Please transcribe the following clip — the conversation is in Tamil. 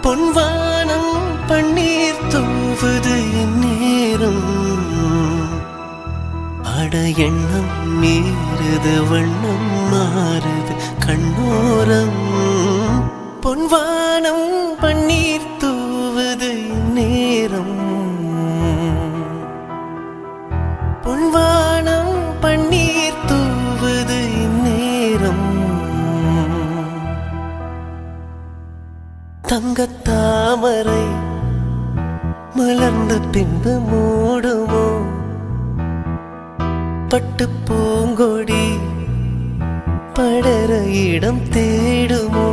பொன்வானம் பன்னீர் தூவுது இந்நேரம் அட எண்ணம் மீறுது வண்ணம் மாறுது கண்ணோரம் பொன்வானம் பன்னீர் தூவுது இந்நேரம் பொன்வானம் பன்னீர் தூவுது இந்நேரம் தங்கத்தாமரை மலர்ந்த பின்பு மூடுமோ பட்டு பூங்கொடி படர இடம் தேடுமோ